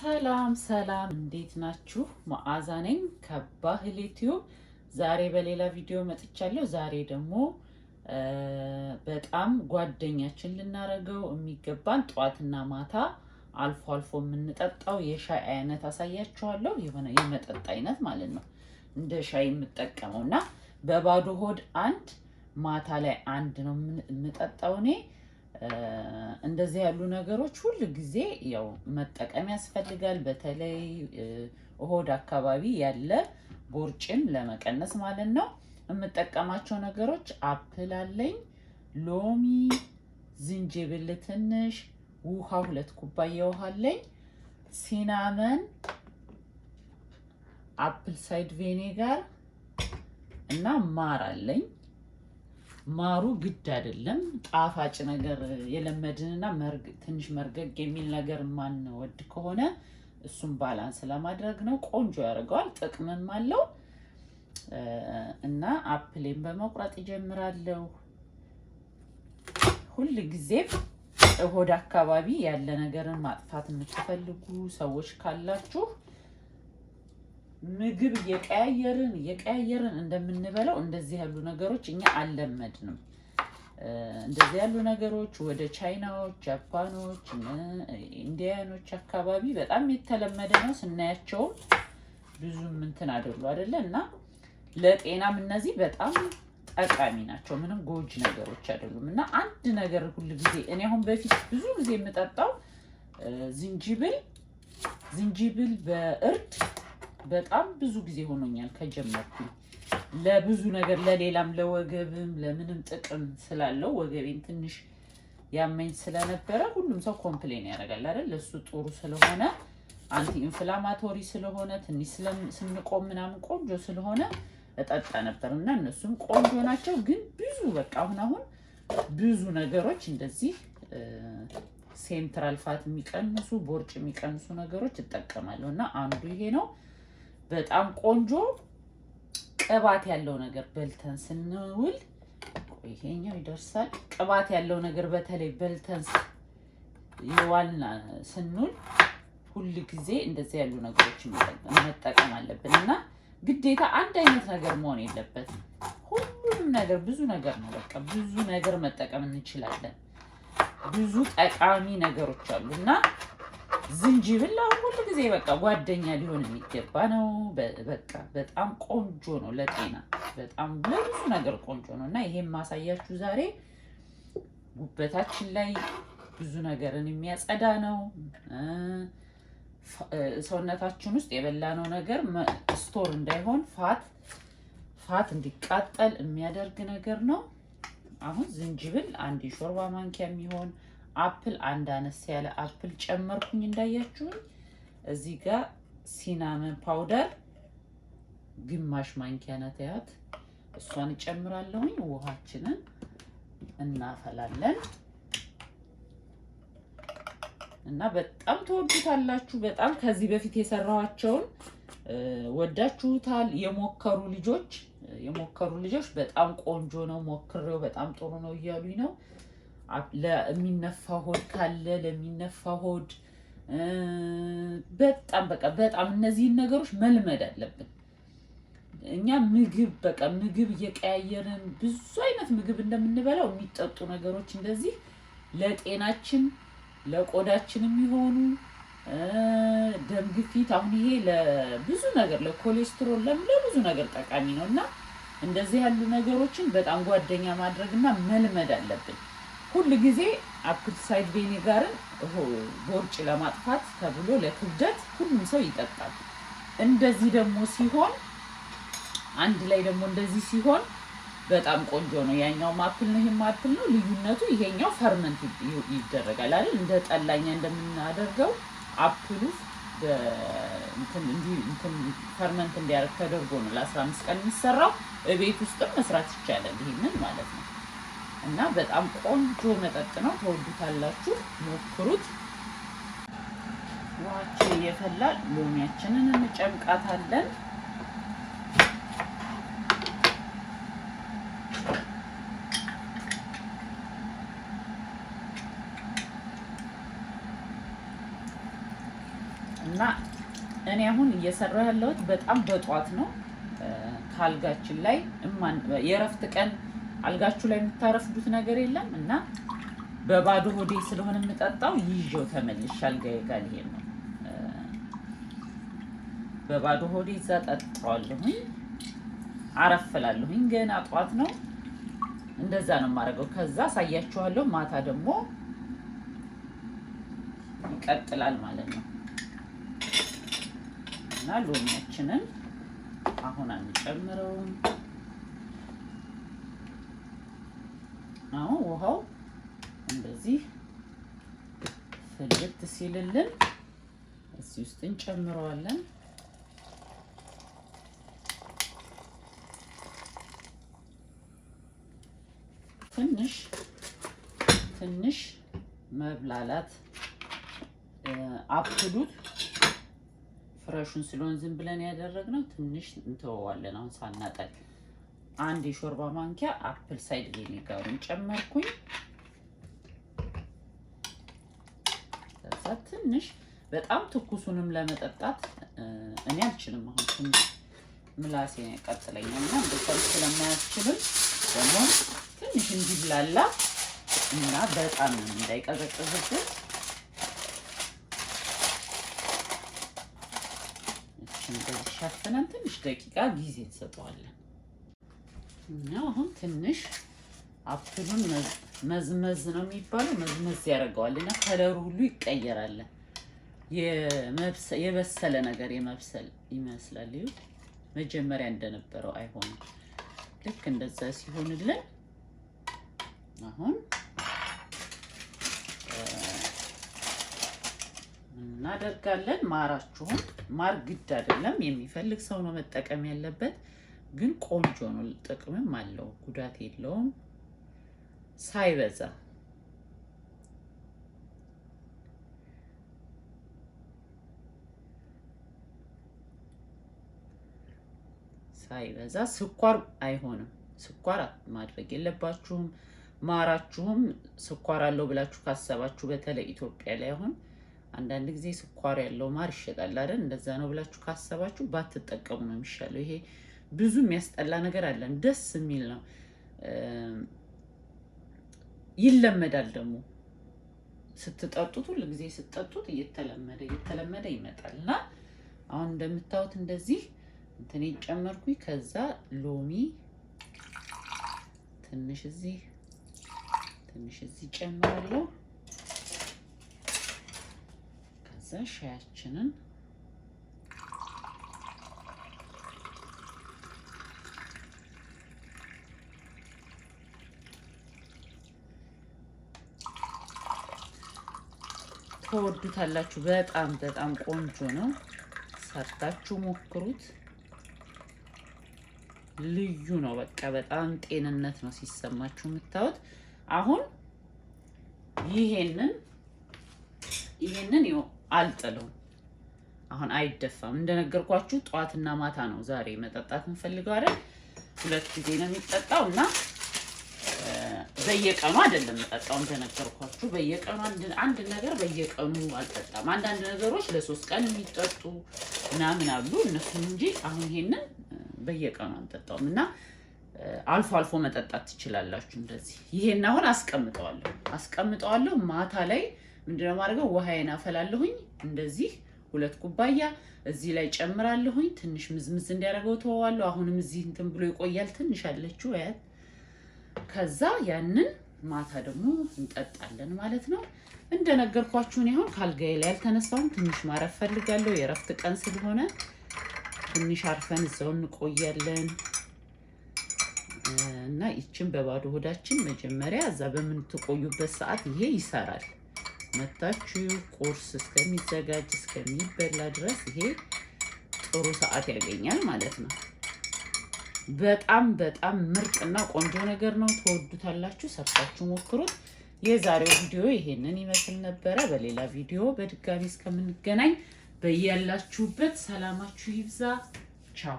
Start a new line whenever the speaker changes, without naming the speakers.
ሰላም ሰላም እንዴት ናችሁ? መዓዛ ነኝ ከባህል ዩቲዩብ። ዛሬ በሌላ ቪዲዮ መጥቻለሁ። ዛሬ ደግሞ በጣም ጓደኛችን ልናረገው የሚገባን ጧትና ማታ አልፎ አልፎ የምንጠጣው የሻይ አይነት አሳያችኋለሁ። የሆነ የመጠጥ አይነት ማለት ነው። እንደ ሻይ የምጠቀመውና በባዶ ሆድ አንድ ማታ ላይ አንድ ነው የምጠጣው እኔ። እንደዚህ ያሉ ነገሮች ሁሉ ጊዜ ያው መጠቀም ያስፈልጋል። በተለይ ሆድ አካባቢ ያለ ቦርጭን ለመቀነስ ማለት ነው። የምጠቀማቸው ነገሮች አፕል አለኝ፣ ሎሚ፣ ዝንጅብል ትንሽ፣ ውሃ 2 ኩባያ ውሃ አለኝ፣ ሲናመን፣ አፕል ሳይድ ቪኔጋር እና ማር አለኝ። ማሩ ግድ አይደለም፣ ጣፋጭ ነገር የለመድንና ትንሽ መርገግ የሚል ነገር ማን ወድ ከሆነ እሱም ባላንስ ለማድረግ ነው። ቆንጆ ያደርገዋል፣ ጥቅምም አለው። እና አፕሌን በመቁረጥ ይጀምራለሁ። ሁሉ ጊዜ ሆድ አካባቢ ያለ ነገርን ማጥፋት የምትፈልጉ ሰዎች ካላችሁ ምግብ እየቀያየርን እንደምንበላው እንደዚህ ያሉ ነገሮች እኛ አልለመድንም። እንደዚህ ያሉ ነገሮች ወደ ቻይናዎች፣ ጃፓኖች፣ ኢንዲያኖች አካባቢ በጣም የተለመደ ነው። ስናያቸውም ብዙም እንትን አይደለ እና ለጤናም እነዚህ በጣም ጠቃሚ ናቸው። ምንም ጎጂ ነገሮች አይደሉም። እና አንድ ነገር ሁሉ ጊዜ እኔ አሁን በፊት ብዙ ጊዜ የምጠጣው ዝንጅብል በእርድ በጣም ብዙ ጊዜ ሆኖኛል ከጀመርኩኝ። ለብዙ ነገር ለሌላም ለወገብም ለምንም ጥቅም ስላለው ወገቤን ትንሽ ያመኝ ስለነበረ ሁሉም ሰው ኮምፕሌን ያደርጋል አይደል? ለሱ ጥሩ ስለሆነ አንቲ ኢንፍላማቶሪ ስለሆነ ትንሽ ስንቆም ምናምን ቆንጆ ስለሆነ እጠጣ ነበር እና እነሱም ቆንጆ ናቸው። ግን ብዙ በቃ አሁን ብዙ ነገሮች እንደዚህ ሴንትራል ፋት የሚቀንሱ ቦርጭ የሚቀንሱ ነገሮች እጠቀማለሁ እና አንዱ ይሄ ነው። በጣም ቆንጆ ቅባት ያለው ነገር በልተን ስንውል ይሄኛው ይደርሳል። ቅባት ያለው ነገር በተለይ በልተን ይዋልና ስንውል ሁሉ ጊዜ እንደዚህ ያሉ ነገሮች መጠቀም አለብን እና ግዴታ አንድ አይነት ነገር መሆን የለበትም። ሁሉንም ነገር ብዙ ነገር ነው። በቃ ብዙ ነገር መጠቀም እንችላለን። ብዙ ጠቃሚ ነገሮች አሉና ዝንጅብል ሁሉ ጊዜ በቃ ጓደኛ ሊሆን የሚገባ ነው። በቃ በጣም ቆንጆ ነው ለጤና፣ በጣም ለብዙ ነገር ቆንጆ ነው እና ይሄን ማሳያችሁ ዛሬ ጉበታችን ላይ ብዙ ነገርን የሚያጸዳ ነው። ሰውነታችን ውስጥ የበላነው ነገር ስቶር እንዳይሆን ፋት እንዲቃጠል የሚያደርግ ነገር ነው። አሁን ዝንጅብል 1 የሾርባ ማንኪያ የሚሆን አፕል አንድ አነስ ያለ አፕል ጨመርኩኝ እንዳያችሁኝ። እዚህ ጋር ሲናመን ፓውደር ግማሽ ማንኪያ ናት፣ እሷን ጨምራለሁኝ። ውሃችንን እናፈላለን እና በጣም ተወዱታላችሁ። በጣም ከዚህ በፊት የሰራኋቸውን ወዳችሁታል። የሞከሩ ልጆች በጣም ቆንጆ ነው ሞክሬው በጣም ጥሩ ነው እያሉኝ ነው። ለሚነፋ ሆድ ካለ ለሚነፋ ሆድ በጣም እነዚህን ነገሮች መልመድ አለብን። እኛ ምግብ እየቀያየርን ብዙ አይነት ምግብ እንደምንበላው የሚጠጡ ነገሮች እንደዚህ ለጤናችን ለቆዳችን የሚሆኑ ደም ግፊት፣ አሁን ይሄ ለብዙ ነገር ለኮሌስትሮል ለብዙ ነገር ጠቃሚ ነው እና እንደዚህ ያሉ ነገሮችን በጣም ጓደኛ ማድረግና መልመድ አለብን። ሁሉ ጊዜ አፕል ሳይድ ቪኔጋርን ቦርጭ ለማጥፋት ተብሎ ለክብደት ሁሉም ሰው ይጠጣል። እንደዚህ ደግሞ ሲሆን አንድ ላይ ደግሞ እንደዚህ ሲሆን በጣም ቆንጆ ነው። ያኛው አፕል ነው፣ ይሄም አፕል ነው። ልዩነቱ ይሄኛው ፈርመንት ይደረጋል አይደል? እንደ ጠላኛ እንደምናደርገው አፕሉ እንትን ፈርመንት እንዲያደርግ ተደርጎ ነው ለ15 ቀን የሚሰራው። እቤት ውስጥም መስራት ይቻላል ይሄንን ማለት ነው። እና በጣም ቆንጆ መጠጥ ነው፣ ተወዱታላችሁ፣ ሞክሩት። ውሃችን እየፈላ ሎሚያችንን እንጨምቃታለን። እና እኔ አሁን እየሰራሁ ያለሁት በጣም በጧት ነው። ካልጋችን ላይ የረፍት ቀን አልጋችሁ ላይ የምታረፍዱት ነገር የለም እና በባዶ ሆዴ ስለሆነ የምጠጣው ይዤው ተመልሼ አልጋዬ ጋር ልሄድ ነው። በባዶ ሆዴ እዛ ጠጣዋለሁኝ፣ አረፍላለሁኝ። ገና ጧት ነው። እንደዛ ነው የማደርገው። ከዛ አሳያችኋለሁ። ማታ ደግሞ ይቀጥላል ማለት ነው። እና ሎሚያችንን አሁን አንጨምረውም። አሁን ውሃው እንደዚህ ፍልት ሲልልን እዚህ ውስጥ እንጨምረዋለን። ትንሽ መብላላት አፕሉት ፍሬሹን ስለሆነ ዝም ብለን ያደረግነው ትንሽ እንተወዋለን። አሁን ሳናጠል አንድ የሾርባ ማንኪያ አፕል ሳይድ ቪኒጋሩን ጨመርኩኝ። ከዛ ትንሽ በጣም ትኩሱንም ለመጠጣት እኔ አልችልም። አሁን ትንሽ ምላሴ ያቃጥለኛልና እንደዛ ስለማያስችልም ደግሞ ትንሽ እንዲብላላ እና በጣም እንዳይቀዘቅዝብን እንደዚህ ሸፍነን ትንሽ ደቂቃ ጊዜ እንሰጠዋለን። እና አሁን ትንሽ አፕሉን መዝመዝ ነው የሚባለው፣ መዝመዝ ያደርገዋል እና ከለሩ ሁሉ ይቀየራል። የበሰለ ነገር የመብሰል ይመስላል። መጀመሪያ እንደነበረው አይሆንም። ልክ እንደዛ ሲሆንልን አሁን እናደርጋለን። ማራችሁን ማር ግድ አይደለም፣ የሚፈልግ ሰው ነው መጠቀም ያለበት። ግን ቆንጆ ነው፣ ጥቅምም አለው፣ ጉዳት የለውም ሳይበዛ። ስኳር አይሆንም። ስኳር ማድረግ የለባችሁም። ማራችሁም ስኳር አለው ብላችሁ ካሰባችሁ በተለይ ኢትዮጵያ ላይ አሁን አንዳንድ ጊዜ ስኳር ያለው ማር ይሸጣል አይደል? እንደዛ ነው ብላችሁ ካሰባችሁ ባትጠቀሙ ነው የሚሻለው። ይሄ ብዙ የሚያስጠላ ነገር አለን፣ ደስ የሚል ነው፣ ይለመዳል። ደግሞ ስትጠጡት ሁሉ ጊዜ ስትጠጡት እየተለመደ ይመጣልና አሁን እንደምታዩት እንደዚህ እንትን ጨመርኩኝ። ከዛ ሎሚ ትንሽ እዚህ ጨምራለሁ። ከዛ ሻያችንን ተወዱታላችሁ። በጣም ቆንጆ ነው። ሰርታችሁ ሞክሩት። ልዩ ነው። በቃ በጣም ጤንነት ነው ሲሰማችሁ የምታዩት። አሁን ይሄንን ይኸው አልጥለውም። አሁን አይደፋም። እንደነገርኳችሁ ጧትና ማታ ነው ዛሬ መጠጣት እንፈልገው አይደል? 2 ጊዜ ነው የሚጠጣው እና በየቀኑ አይደለም የምጠጣው። እንደነገርኳችሁ በየቀኑ አንድ ነገር በየቀኑ አልጠጣም። አንዳንድ ነገሮች ለ3 ቀን የሚጠጡ ምናምን አሉ እነሱን እንጂ አሁን ይሄንን በየቀኑ አንጠጣውም እና አልፎ አልፎ መጠጣት ትችላላችሁ። እንደዚህ ይሄን አሁን አስቀምጠዋለሁ። ማታ ላይ ምንድነው ማድረገው? ውሃዬን አፈላለሁኝ። እንደዚህ 2 ኩባያ እዚህ ላይ ጨምራለሁኝ። ትንሽ ምዝምዝ እንዲያደርገው ተወዋለሁ። አሁንም እዚህ እንትን ብሎ ይቆያል። ትንሽ አለችው አያት። ከዛ ያንን ማታ ደግሞ እንጠጣለን ማለት ነው። እንደነገርኳችሁ ነው። አሁን ካልጋዬ ላይ አልተነሳሁም። ትንሽ ማረፍ ፈልጋለሁ። የረፍት ቀን ስለሆነ ትንሽ አርፈን እዛው እንቆያለን እና ይችን በባዶ ሆዳችን መጀመሪያ እዛ በምንትቆዩበት ሰዓት ይሄ ይሰራል። መጣችሁ ቁርስ እስከሚዘጋጅ እስከሚበላ ድረስ ይሄ ጥሩ ሰዓት ያገኛል ማለት ነው። በጣም ምርጥና ቆንጆ ነገር ነው። ተወዱታላችሁ። ሰርታችሁ ሞክሩት። የዛሬው ቪዲዮ ይሄንን ይመስል ነበረ። በሌላ ቪዲዮ በድጋሚ እስከምንገናኝ በያላችሁበት ሰላማችሁ ይብዛ። ቻው።